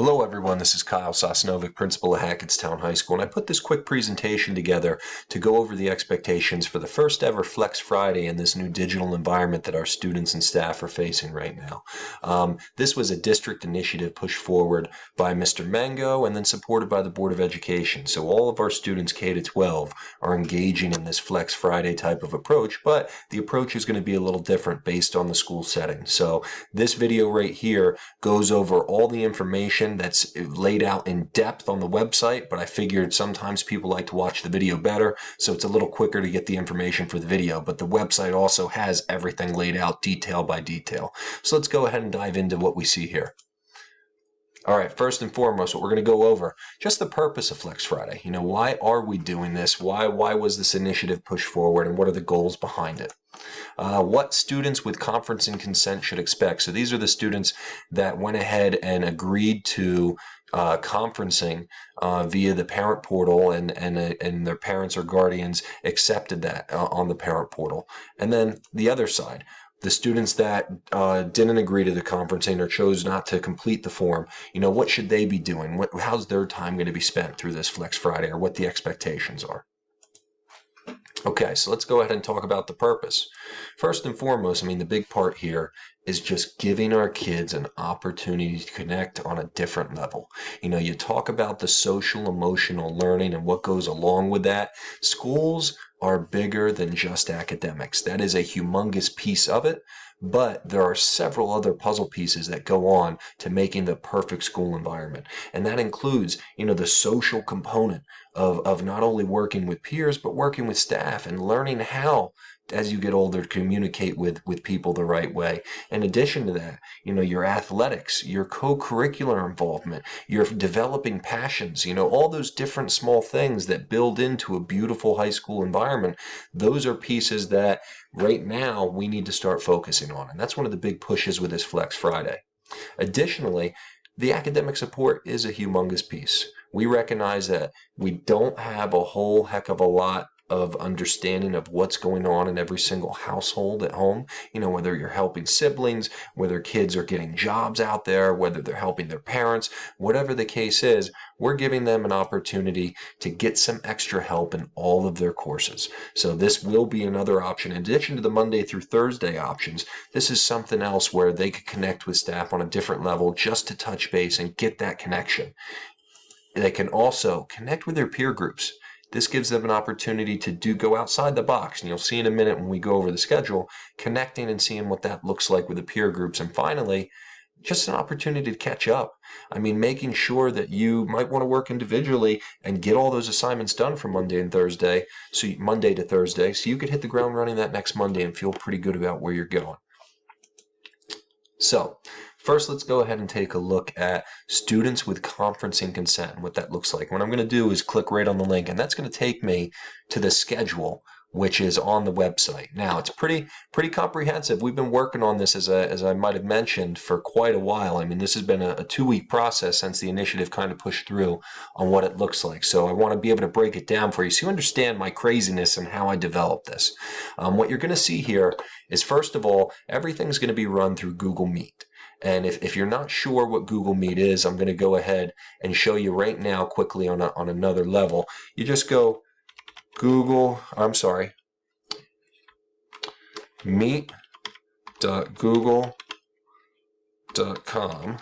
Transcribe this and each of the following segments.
Hello everyone, this is Kyle Sosnovic, principal of Hackettstown High School, and I put this quick presentation together to go over the expectations for the first ever Flex Friday in this new digital environment that our students and staff are facing right now. This was a district initiative pushed forward by Mr. Mango and then supported by the Board of Education. So all of our students K-12 are engaging in this Flex Friday type of approach, but the approach is going to be a little different based on the school setting. So this video right here goes over all the information that's laid out in depth on the website, but I figured sometimes people like to watch the video better, so it's a little quicker to get the information for the video, but the website also has everything laid out detail by detail. So let's go ahead and dive into what we see here. All right, first and foremost, what we're going to go over, just the purpose of Flex Friday. You know, why are we doing this? Why was this initiative pushed forward, and what are the goals behind it? What students with conferencing consent should expect. So these are the students that went ahead and agreed to conferencing via the parent portal, and their parents or guardians accepted that on the parent portal. And then the other side, the students that didn't agree to the conferencing or chose not to complete the form, you know, what should they be doing? How's their time going to be spent through this Flex Friday, or what the expectations are? Okay, so let's go ahead and talk about the purpose. First and foremost, I mean, the big part here is just giving our kids an opportunity to connect on a different level. You know, you talk about the social emotional learning and what goes along with that. Schools are bigger than just academics. That is a humongous piece of it, but there are several other puzzle pieces that go on to making the perfect school environment. And that includes, you know, the social component of not only working with peers, but working with staff and learning how, as you get older, to communicate with people the right way. In addition to that, you know, your athletics, your co-curricular involvement, your developing passions, you know, all those different small things that build into a beautiful high school environment, those are pieces that right now we need to start focusing on. And that's one of the big pushes with this Flex Friday. Additionally, the academic support is a humongous piece. We recognize that we don't have a whole heck of a lot of understanding of what's going on in every single household at home. You know, whether you're helping siblings, whether kids are getting jobs out there, whether they're helping their parents, whatever the case is, we're giving them an opportunity to get some extra help in all of their courses. So this will be another option. In addition to the Monday through Thursday options, this is something else where they could connect with staff on a different level just to touch base and get that connection. They can also connect with their peer groups. This gives them an opportunity to go outside the box, and you'll see in a minute when we go over the schedule, connecting and seeing what that looks like with the peer groups. And finally, just an opportunity to catch up. I mean, making sure that you might want to work individually and get all those assignments done from Monday to Thursday, so you could hit the ground running that next Monday and feel pretty good about where you're going. So, first, let's go ahead and take a look at students with conferencing consent and what that looks like. What I'm going to do is click right on the link, and that's going to take me to the schedule, which is on the website. Now, it's pretty comprehensive. We've been working on this, as I might have mentioned, for quite a while. I mean, this has been a 2-week process since the initiative kind of pushed through on what it looks like. So I want to be able to break it down for you so you understand my craziness and how I developed this. What you're going to see here is, first of all, everything's going to be run through Google Meet. And if you're not sure what Google Meet is, I'm going to go ahead and show you right now quickly on another level. You just go meet.google.com,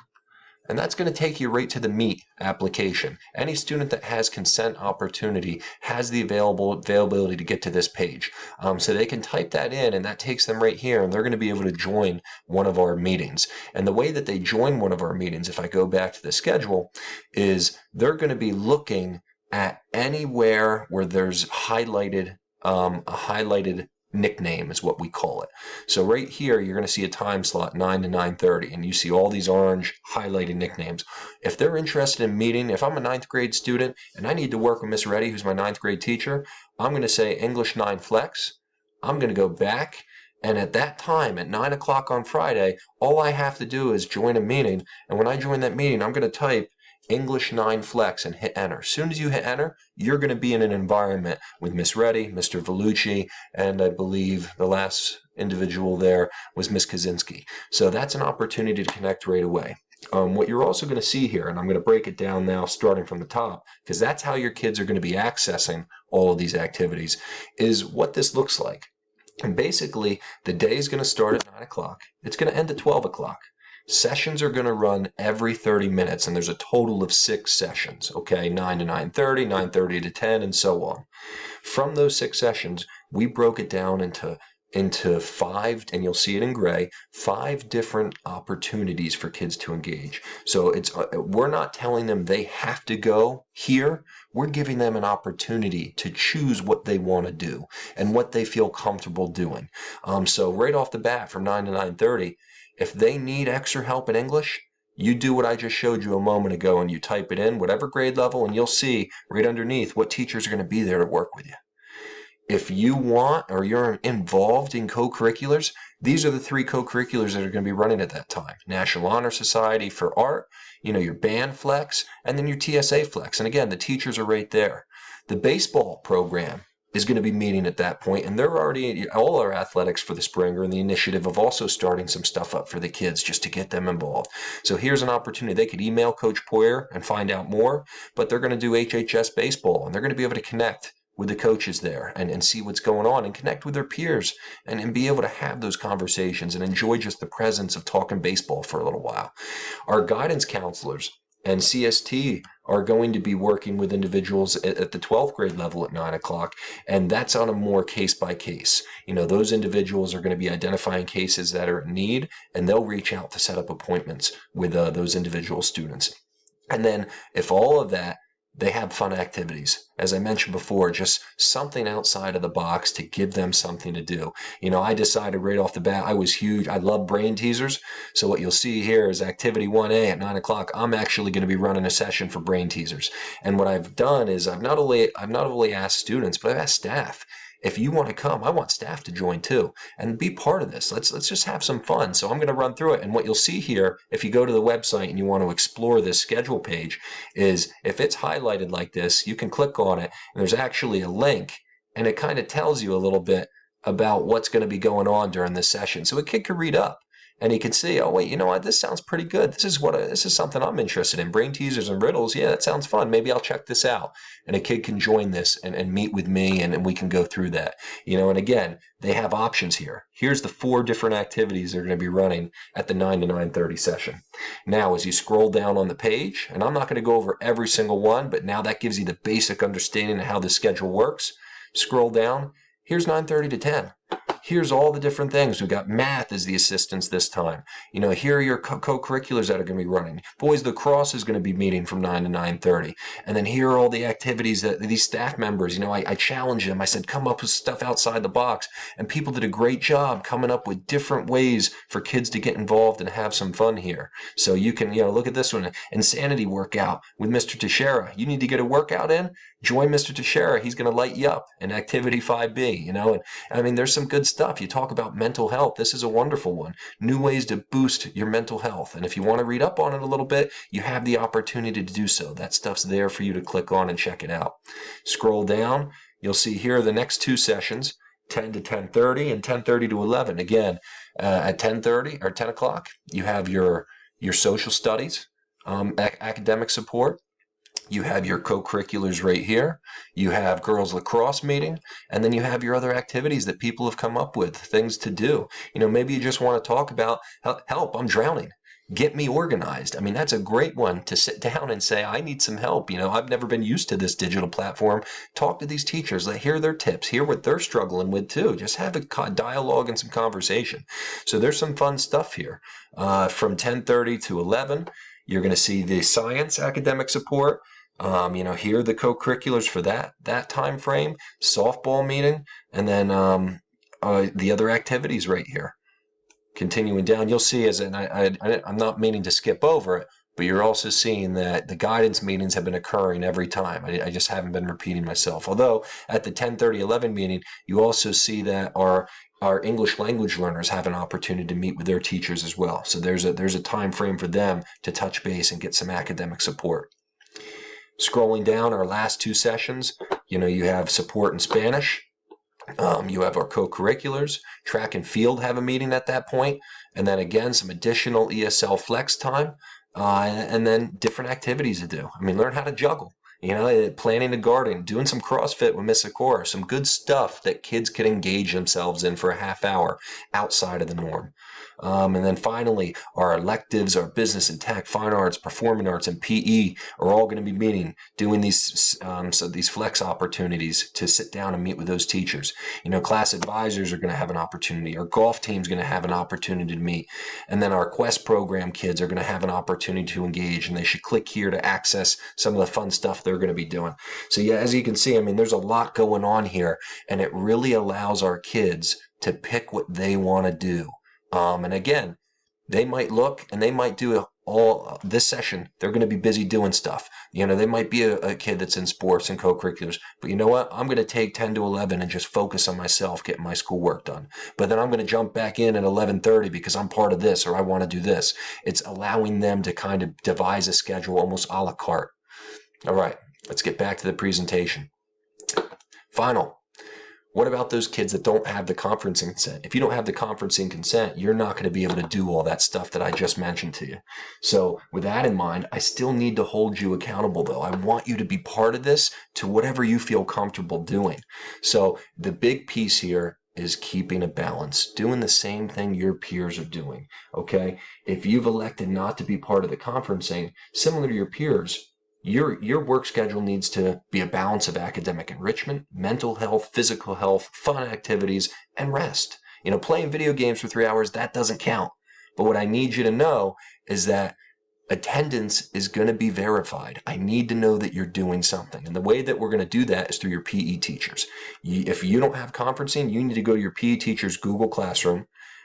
and that's going to take you right to the Meet application. Any student that has consent opportunity has the availability to get to this page. So they can type that in, and that takes them right here, and they're going to be able to join one of our meetings. And the way that they join one of our meetings, if I go back to the schedule, is they're going to be looking at anywhere where there's highlighted, a highlighted nickname is what we call it. So right here, you're going to see a time slot 9 to 9:30, and you see all these orange highlighted nicknames. If they're interested in meeting, if I'm a 9th grade student and I need to work with Miss Reddy, who's my 9th grade teacher, I'm going to say English 9 Flex. I'm going to go back, and at that time, at 9 o'clock on Friday, all I have to do is join a meeting, and when I join that meeting, I'm going to type English 9 Flex and hit enter. As soon as you hit enter, you're going to be in an environment with Miss Reddy, Mr. Vellucci, and I believe the last individual there was Miss Kaczynski. So that's an opportunity to connect right away. What you're also going to see here, and I'm going to break it down now starting from the top, because that's how your kids are going to be accessing all of these activities, is what this looks like. And basically, the day is going to start at 9 o'clock. It's going to end at 12 o'clock. Sessions are going to run every 30 minutes, and there's a total of 6 sessions, okay? 9 to 9:30, 9:30 to 10, and so on. From those 6 sessions, we broke it down into 5, and you'll see it in gray, 5 different opportunities for kids to engage. So we're not telling them they have to go here. We're giving them an opportunity to choose what they want to do and what they feel comfortable doing. So right off the bat, from 9 to 9:30, if they need extra help in English, you do what I just showed you a moment ago, and you type it in, whatever grade level, and you'll see right underneath what teachers are going to be there to work with you. If you want or you're involved in co-curriculars, these are the 3 co-curriculars that are going to be running at that time. National Honor Society for art, your band flex, and then your TSA flex. And again, the teachers are right there. The baseball program is going to be meeting at that point, and they're already, all our athletics for the spring are in the initiative of also starting some stuff up for the kids just to get them involved. So here's an opportunity. They could email Coach Poyer and find out more, but they're going to do HHS baseball, and they're going to be able to connect with the coaches there and see what's going on and connect with their peers and be able to have those conversations and enjoy just the presence of talking baseball for a little while. Our guidance counselors and CST are going to be working with individuals at the 12th grade level at 9 o'clock, and that's on a more case by case. Those individuals are going to be identifying cases that are in need, and they'll reach out to set up appointments with those individual students. And then if all of that, they have fun activities. As I mentioned before, just something outside of the box to give them something to do. I decided right off the bat, I love brain teasers. So what you'll see here is activity 1A at 9 o'clock. I'm actually going to be running a session for brain teasers. And what I've done is I've not only asked students, but I've asked staff. If you want to come, I want staff to join too and be part of this. Let's just have some fun. So I'm going to run through it. And what you'll see here, if you go to the website and you want to explore this schedule page, is if it's highlighted like this, you can click on it and there's actually a link, and it kind of tells you a little bit about what's going to be going on during this session. So a kid can read up. And he can see, oh wait, you know what? This sounds pretty good. This is something I'm interested in. Brain teasers and riddles. Yeah, that sounds fun. Maybe I'll check this out. And a kid can join this and meet with me, and we can go through that. And again, they have options here. Here's the 4 different activities they're going to be running at the 9 to 9:30 session. Now, as you scroll down on the page, and I'm not going to go over every single one, but now that gives you the basic understanding of how the schedule works. Scroll down. Here's 9:30 to 10. Here's all the different things. We've got math as the assistance this time. Here are your co-curriculars that are going to be running. Boys Lacrosse is going to be meeting from 9 to 9:30. And then here are all the activities that these staff members, I challenged them. I said, come up with stuff outside the box. And people did a great job coming up with different ways for kids to get involved and have some fun here. So you can, look at this one, insanity workout with Mr. Teixeira. You need to get a workout in? Join Mr. Teixeira. He's going to light you up in activity 5B, and I mean, there's some good stuff. You talk about mental health. This is a wonderful one. New ways to boost your mental health. And if you want to read up on it a little bit, you have the opportunity to do so. That stuff's there for you to click on and check it out. Scroll down. You'll see here are the next 2 sessions, 10 to 10:30 and 10:30 to 11. Again, at 10:30 or 10 o'clock, you have your social studies, academic support. You have your co-curriculars right here. You have girls lacrosse meeting, and then you have your other activities that people have come up with, things to do. Maybe you just want to talk about help, I'm drowning. Get me organized. I mean, that's a great one to sit down and say, I need some help. I've never been used to this digital platform. Talk to these teachers, hear their tips, hear what they're struggling with too. Just have a dialogue and some conversation. So there's some fun stuff here. From 10:30 to 11, you're going to see the science academic support. Here are the co-curriculars for that time frame, softball meeting, and then the other activities right here. Continuing down, you'll see I'm not meaning to skip over it, but you're also seeing that the guidance meetings have been occurring every time. I just haven't been repeating myself. Although at the 10:30-11 meeting, you also see that our English language learners have an opportunity to meet with their teachers as well. So there's a time frame for them to touch base and get some academic support. Scrolling down, our last 2 sessions, you have support in Spanish. You have our co-curriculars. Track and field have a meeting at that point. And then again, some additional ESL flex time. and then different activities to do. I mean, learn how to juggle. Planting a garden, doing some CrossFit with Miss Sakura, some good stuff that kids can engage themselves in for a half hour outside of the norm. And then finally, our electives, our business and tech, fine arts, performing arts, and PE are all going to be doing these flex opportunities to sit down and meet with those teachers. Class advisors are going to have an opportunity. Our golf team's going to have an opportunity to meet. And then our Quest program kids are going to have an opportunity to engage, and they should click here to access some of the fun stuff they're going to be doing. So yeah, as you can see, I mean, there's a lot going on here, and it really allows our kids to pick what they want to do. And again, they might look and they might do all this session. They're going to be busy doing stuff. They might be a kid that's in sports and co-curriculars, but you know what? I'm going to take 10 to 11 and just focus on myself, getting my schoolwork done. But then I'm going to jump back in at 11:30 because I'm part of this or I want to do this. It's allowing them to kind of devise a schedule almost a la carte. All right, let's get back to the presentation. Final. What about those kids that don't have the conferencing consent? If you don't have the conferencing consent, you're not going to be able to do all that stuff that I just mentioned to you. So with that in mind, I still need to hold you accountable, though. I want you to be part of this to whatever you feel comfortable doing. So the big piece here is keeping a balance, doing the same thing your peers are doing, okay? If you've elected not to be part of the conferencing, similar to your peers, your work schedule needs to be a balance of academic enrichment, mental health, physical health, fun activities, and rest. Playing video games for 3 hours, that doesn't count. But what I need you to know is that attendance is going to be verified. I need to know that you're doing something. And the way that we're going to do that is through your PE teachers. If you don't have conferencing, you need to go to your PE teacher's Google Classroom.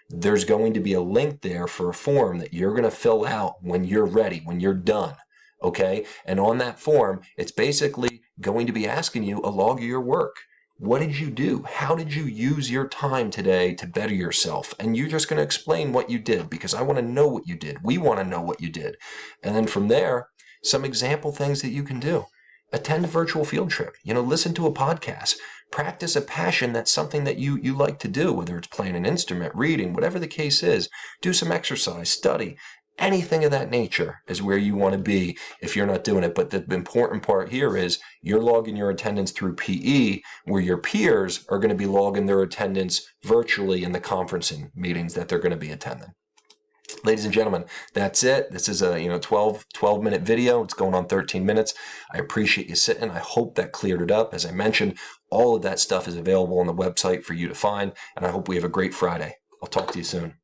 There's going to be a link there for a form that you're going to fill out when you're ready, when you're done. Okay, and on that form, it's basically going to be asking you a log of your work. What did you do? How did you use your time today to better yourself? And you're just going to explain what you did because I want to know what you did. We want to know what you did. And then from there, some example things that you can do. Attend a virtual field trip. Listen to a podcast. Practice a passion that's something that you like to do, whether it's playing an instrument, reading, whatever the case is. Do some exercise, study. Anything of that nature is where you want to be if you're not doing it. But the important part here is you're logging your attendance through PE, where your peers are going to be logging their attendance virtually in the conferencing meetings that they're going to be attending. Ladies and gentlemen, that's it. This is a 12-minute video. It's going on 13 minutes. I appreciate you sitting. I hope that cleared it up. As I mentioned, all of that stuff is available on the website for you to find, and I hope we have a great Friday. I'll talk to you soon.